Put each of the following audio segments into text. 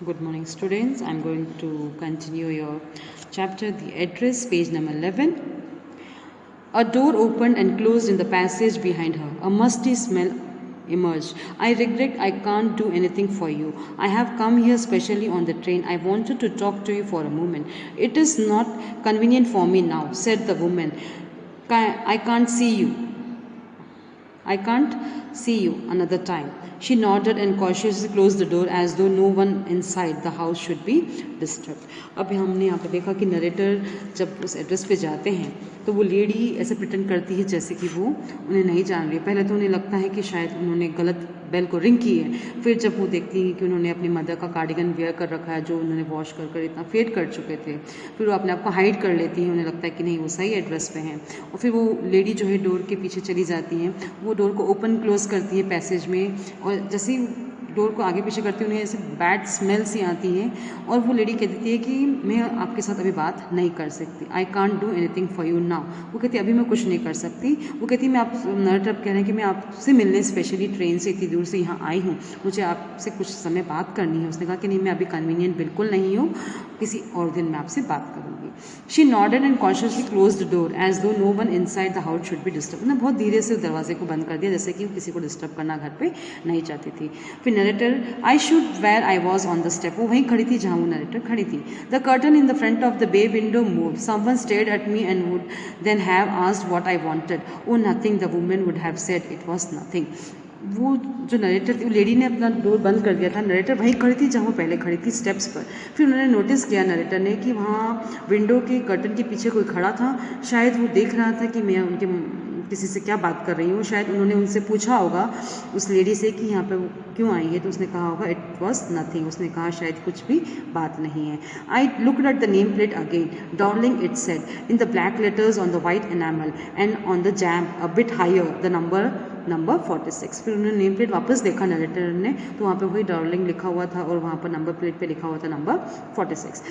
Good morning, students. I'm going to continue your chapter, The Address, page number 11. A door opened and closed in the passage behind her. A musty smell emerged. I regret I can't do anything for you. I have come here specially on the train. I wanted to talk to you for a moment. It is not convenient for me now, said the woman. I can't see you. I can't see you another time. She nodded and cautiously closed the door as though no one inside the house should be disturbed. अब हमने यहाँ पे देखा कि narrator जब उस address पे जाते हैं तो वो लेडी ऐसे प्रिटेंड करती है जैसे कि वो उन्हें नहीं जान रही। पहले तो उन्हें लगता है कि शायद उन्होंने गलत बेल को रिंग की है। फिर जब वो देखती हैं कि उन्होंने अपनी मदर का कार्डिगन वेयर कर रखा है जो उन्होंने वॉश कर कर इतना फेड कर चुके थे, फिर वो अपने आप को हाइड कर लेती हैं। उन्हें लगता है कि नहीं वो सही एड्रेस पे हैं और फिर वो लेडी जो है डोर के पीछे चली जाती हैं। वो डोर को ओपन क्लोज करती है पैसेज में और जैसे ही डोर को आगे पीछे करती है उन्हें ऐसे बैड स्मेल सी आती हैं और वो लेडी कह देती है कि मैं आपके साथ अभी बात नहीं कर सकती। I can't do anything for you now. वो कहती है अभी मैं कुछ नहीं कर सकती। वो कहती है मैं आप नरेटर कह रहे हैं कि मैं आपसे मिलने स्पेशली ट्रेन से इतनी दूर से यहाँ आई हूँ, मुझे आपसे कुछ समय बात करनी है। उसने कहा कि नहीं मैं अभी कन्वीनियंट बिल्कुल नहीं हूँ, किसी और दिन मैं आपसे बात करूँगी। She nodded and consciously close the door as though no one inside the house should be disturb. उन्होंने बहुत धीरे से दरवाजे को बंद कर दिया जैसे कि किसी को डिस्टर्ब करना घर पे नहीं चाहती थी। फिर narrator I should where I was on the step. वो वहीं खड़ी थी जहाँ वो नरेटर खड़ी थी। The curtain in the front of the bay window move. Someone stared at me and would then have asked what I wanted. Oh nothing, the woman would have said it was nothing. वो जो narrator थी, lady ने अपना door बंद कर दिया था। Narrator वहीं खड़ी थी जहाँ वो पहले खड़ी थी स्टेप्स पर। फिर उन्होंने नोटिस किया नरेटर ने कि वहाँ विंडो के कर्टन के पीछे कोई खड़ा था। शायद वो देख रहा था कि मैं उनके किसी से क्या बात कर रही हूँ। शायद उन्होंने उनसे पूछा होगा उस लेडी से कि यहाँ पे वो क्यों आई है, तो उसने कहा होगा इट वॉज नथिंग। उसने कहा शायद कुछ भी बात नहीं है। I looked at the name plate again. Darling it said in the black letters on the white enamel and on the jamb a bit higher the number 46। फिर उन्होंने नेम प्लेट वापस देखा नरेटर ने, तो वहाँ पे वही डार्लिंग लिखा हुआ था और वहाँ पर नंबर प्लेट पे लिखा हुआ था number 46।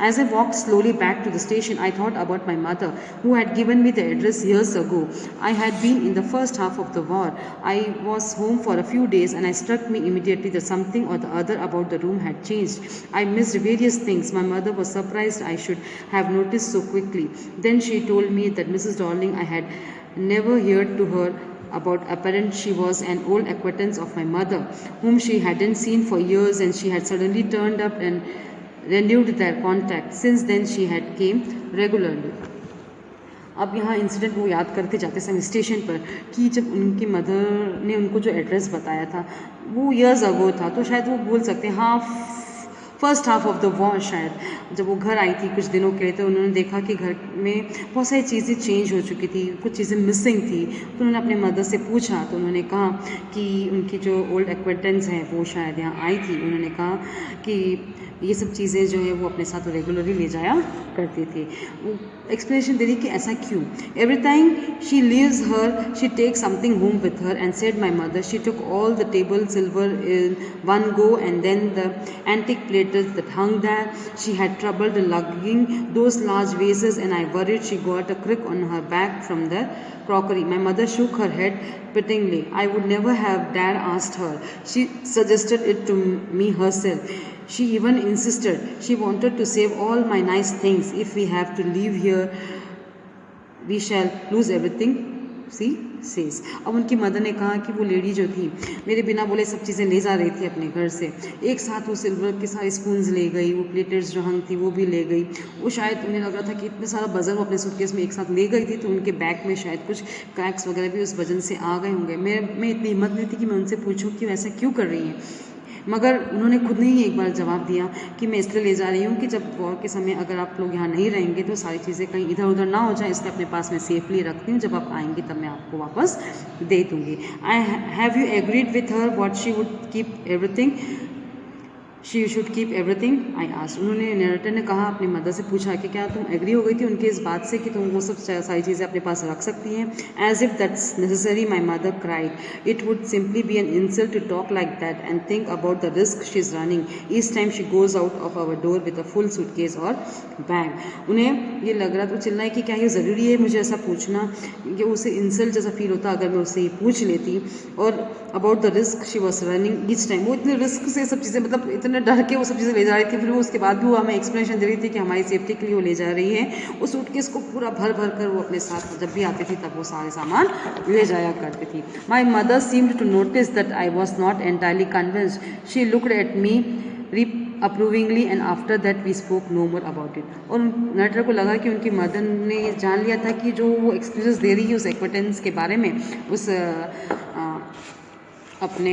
As I walked slowly back to the station, I thought about my mother, who had given me the address years ago. I had been in the first half of the war. I was home for a few days, and it struck me immediately that something or the other about the room had changed. I missed various things. My mother was surprised I should have noticed so quickly. Then she told me that Mrs. Darling I had never heard to her about apparent she was an old acquaintance of my mother, whom she hadn't seen for years, and she had suddenly turned up and renewed their contact. Since then she had came regularly. अब यहाँ incident वो याद करते जाते समय station पर कि जब उनकी मदर ने उनको जो एड्रेस बताया था वो ईयर्स अगो था, तो शायद वो बोल सकते हैं हाँ first half of the war. शायद जब वो घर आई थी कुछ दिनों के लिए तो उन्होंने देखा कि घर में बहुत सारी चीज़ें चेंज हो चुकी थी, कुछ चीज़ें मिसिंग थी। तो उन्होंने अपने मदर से पूछा तो उन्होंने कहा कि उनकी जो ओल्ड एक्वेंटेंस हैं वो शायद यहाँ आई थी। उन्होंने कहा कि ये सब चीज़ें जो है वो अपने साथ रेगुलरली ले जाया करती थी। वो एक्सप्लेनेशन दे रही कि ऐसा क्यों। Every time she leaves her she take something home with her and said my mother she took all the table silver in one go and then the antique platters that hung there. She had trouble lugging those large vases, and I worried she got a crick on her back from the crockery. My mother shook her head pityingly. I would never have dared asked her. She suggested it to me herself. She even insisted. She wanted to save all my nice things. If we have to leave here, we shall lose everything. She says. अब उनकी mother ने कहा कि वो lady जो थी मेरे बिना बोले सब चीज़ें ले जा रही थी अपने घर से। एक साथ वो सिल्वर के सारे स्पून्स ले गई, वो प्लेटर्स जो हंग थी वो भी ले गई। वो शायद उन्हें लग रहा था कि इतने सारा वजन वो अपने सूटकेस में एक साथ ले गई थी तो उनके बैग में शायद कुछ क्रैक्स वगैरह भी उस वजन से आ गए होंगे। मैं इतनी हिम्मत नहीं थी कि मैं उनसे पूछूं कि ऐसा क्यों कर रही हैं, मगर उन्होंने खुद ने ही एक बार जवाब दिया कि मैं इसलिए ले जा रही हूँ कि जब वॉर के समय अगर आप लोग यहाँ नहीं रहेंगे तो सारी चीज़ें कहीं इधर उधर ना हो जाए, इसलिए अपने पास मैं सेफली रखती हूँ। जब आप आएंगी तब मैं आपको वापस दे दूँगी। I have you agreed with her what she would keep everything she should keep everything I asked. उन्होंने नरेटर ने कहा अपनी मदर से पूछा कि क्या तुम एग्री हो गई थी उनके इस बात से कि तुम वो सब सारी चीज़ें अपने पास रख सकती हैं। As if that's necessary my mother cried. It would simply be an insult to talk like that and think about the risk she is running each time she goes out of our door with a full suitcase और bag. उन्हें ये लग रहा था चिल्लाए कि क्या ये ज़रूरी है मुझे ऐसा पूछना, कि उसे इंसल्ट जैसा फील होता अगर मैं उससे ये पूछ लेती। और about the risk she was running each time, वो इतने रिस्क से सब चीज़ें मतलब इतना इतने डर के वो सब चीज़ें ले जा रही थी। फिर वो उसके बाद भी वो हमें एक्सप्लेनेशन दे रही थी कि हमारी सेफ्टी के लिए वो ले जा रही है। वो सूटकेस को पूरा भर भर कर वो अपने साथ जब भी आती थी तब वो सारे सामान ले जाया करती थी। My mother seemed to notice that I was not entirely convinced. She looked at me approvingly and after that we spoke no more about it. और नरेटर को लगा कि उनकी मदर ने जान लिया था कि जो वो एक्सक्यूजेस दे रही है उस एक्विटेंस के बारे में, उस अपने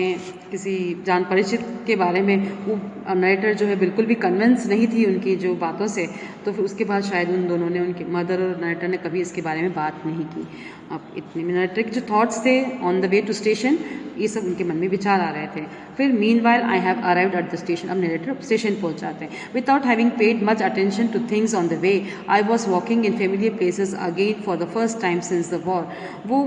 किसी जान परिचित के बारे में, वो नरेटर जो है बिल्कुल भी कन्विंस नहीं थी उनकी जो बातों से। तो फिर उसके बाद शायद उन दोनों ने, उनकी मदर और नरेटर ने कभी इसके बारे में बात नहीं की। अब इतने में नरेटर के जो थॉट्स थे on the way to station, ये सब उनके मन में विचार आ रहे थे। फिर meanwhile I have arrived at the station. अब नरेटर स्टेशन पहुंच जाते हैं. Without having paid much attention two things on the way, I was walking in familiar places again for the first time since the war. वो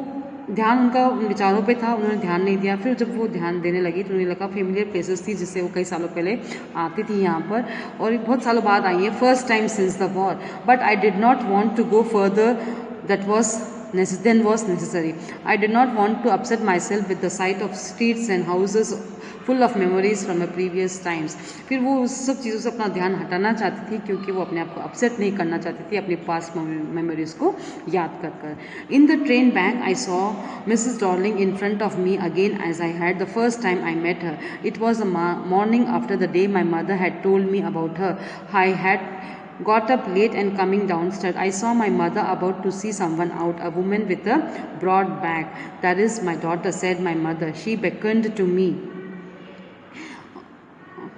ध्यान उनका उन विचारों पे था, उन्होंने ध्यान नहीं दिया। फिर जब वो ध्यान देने लगी तो उन्हें लगा फेमिलियर प्लेसेस थी जिससे वो कई सालों पहले आती थी यहाँ पर, और बहुत सालों बाद आई है, first time since the war. But I did not want to go further that was then was necessary. I did not want to upset myself with the sight of streets and houses full of memories from a previous times. फिर वो उस सब चीज़ों से अपना ध्यान हटाना चाहती थी क्योंकि वो अपने आप को अपसेट नहीं करना चाहती थी अपनी पास्ट मेमोरीज को याद कर कर. In the train bank I saw Mrs. Darling in front of me again as I had the first time I met her. It was the morning after the day my mother had told me about her. I had got up late and coming downstairs, I saw my mother about to see someone out, a woman with a broad back. That is my daughter, said my mother. She beckoned to me.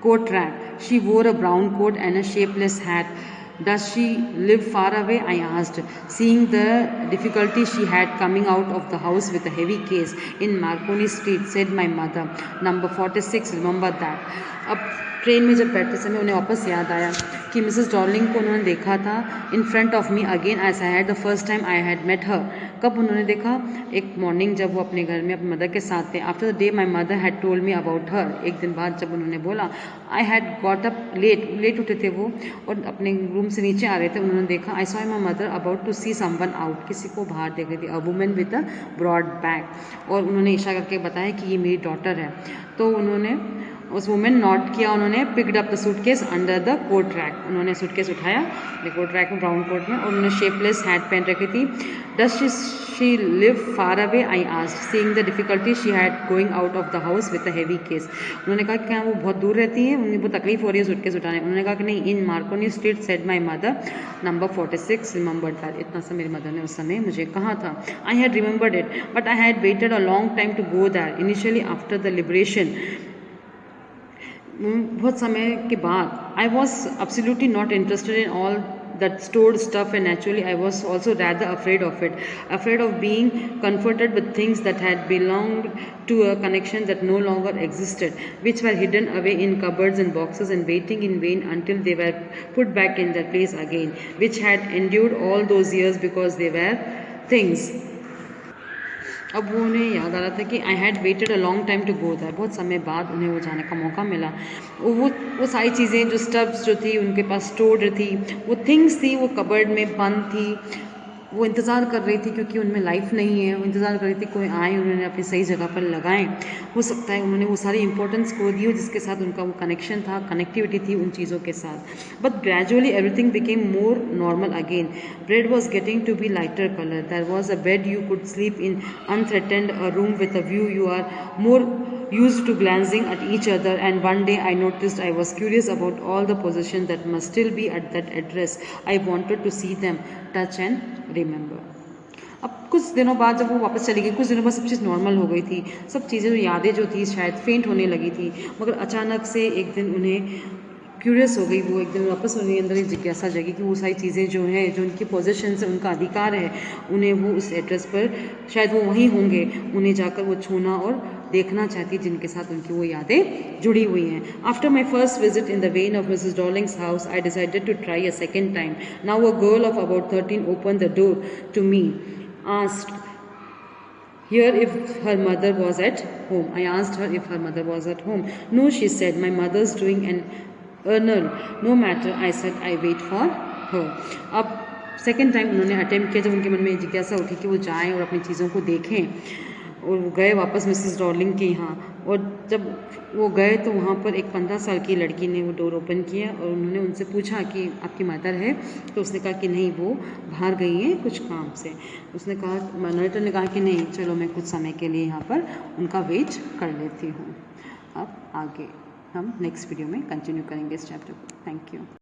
Coat rack. She wore a brown coat and a shapeless hat. Does she live far away? I asked, seeing the difficulty she had coming out of the house with a heavy case. In Marconi Street, said my mother. Number 46, remember that. अब train में जब बैठते समय उन्हें वापस याद आया कि मिसेस डॉर्लिंग को उन्होंने देखा था in front of me again as I had the first time I had met her. कब उन्होंने देखा? एक मॉर्निंग जब वो अपने घर में अपनी मदर के साथ थे. After the day my mother had told me about her. एक दिन बाद जब उन्होंने बोला, I had got up late उठे थे वो और अपने रूम से नीचे आ रहे थे. उन्होंने देखा, I saw my mother about to see someone out. किसी को बाहर देख रही थी, a woman with a broad back. और उन्होंने इशारा करके बताया कि ये मेरी डॉटर है. तो उन्होंने उस वुमेन नॉट किया. उन्होंने picked up the suitcase under the coat rack. उन्होंने सूटकेस उठाया कोट रैक में, ब्राउन कोट में, और उन्होंने शेपलेस हैट पहन रखी थी. Does she live far away? I asked, seeing the difficulty she had going out of the house with a heavy case. उन्होंने कहा कि क्या वो बहुत दूर रहती है, उन्हें बहुत तकलीफ हो रही है सूटकेस उठाने. उन्होंने कहा कि नहीं, in Marconi street, said my mother. Number 46, remembered that. इतना सा मेरी मदर ने उस समय मुझे कहा था. I had remembered it but I had waited a long time to go there. Initially after the liberation, बहुत समय के बाद, I was absolutely not interested in all that stored stuff, and naturally I was also rather afraid of it, afraid of being confronted with things that had belonged to a connection that no longer existed, which were hidden away in cupboards and boxes and waiting in vain until they were put back in their place again, which had endured all those years because they were things. अब वो उन्हें याद आ रहा था कि I had waited a long time to go there. बहुत समय बाद उन्हें वो जाने का मौका मिला. वो सारी चीज़ें जो स्टब्स जो थी उनके पास स्टोर्ड थी, वो थिंग्स थी, वो कबर्ड में बंद थी. वो इंतज़ार कर रही थी क्योंकि उनमें लाइफ नहीं है. वो इंतज़ार कर रही थी कोई आए, उन्होंने अपनी सही जगह पर लगाएं. हो सकता है उन्होंने वो सारी इंपॉर्टेंस खो दी हो जिसके साथ उनका वो कनेक्शन था, कनेक्टिविटी थी उन चीज़ों के साथ. But gradually everything became more normal again. Bread was getting to be lighter colour. There was a bed you could sleep in unthreatened, a room with a view. You are more used to glancing at each other, and one day I noticed I was curious about all the possessions that must still be at that address. I wanted to see them, touch and remember. अब कुछ दिनों बाद जब वो वापस चली गई, कुछ दिनों बाद सब चीज़ नॉर्मल हो गई थी. सब चीज़ें, यादें जो थी शायद फेंट होने लगी थी. मगर अचानक से एक दिन उन्हें क्यूरियस हो गई. वो एक दिन वापस उन्हें अंदर एक जिज्ञासा जगी कि वो सारी चीज़ें जो हैं, जो उनकी पोजीशन है, उनका अधिकार है, उन्हें वो उस एड्रेस पर शायद वो वहीं होंगे, उन्हें जाकर वो छूना और देखना चाहती जिनके साथ उनकी वो यादें जुड़ी हुई हैं. After my first visit in the vein of Mrs Darling's house, I decided to try a second time. Now a girl of about 13 open the door to me, asked here if her mother was at home. I asked her if her mother was at home. No, she said, my mother's doing an errand. No matter, I said, I wait for her. अब second time उन्होंने attempt किया जब उनके मन में जिज्ञासा उठी कि वो जाएं और अपनी चीज़ों को देखें. और वो गए वापस मिसेस डॉर्लिंग के यहाँ, और जब वो गए तो वहाँ पर एक 15 साल की लड़की ने वो डोर ओपन किया और उन्होंने उनसे पूछा कि आपकी मदर है? तो उसने कहा कि नहीं, वो बाहर गई है कुछ काम से। उसने कहा, नरेटर ने कहा कि नहीं, चलो मैं कुछ समय के लिए यहाँ पर उनका वेट कर लेती हूँ। अब आगे हम नेक्स्ट वीडियो में कंटिन्यू करेंगे इस चैप्टर को। Thank you.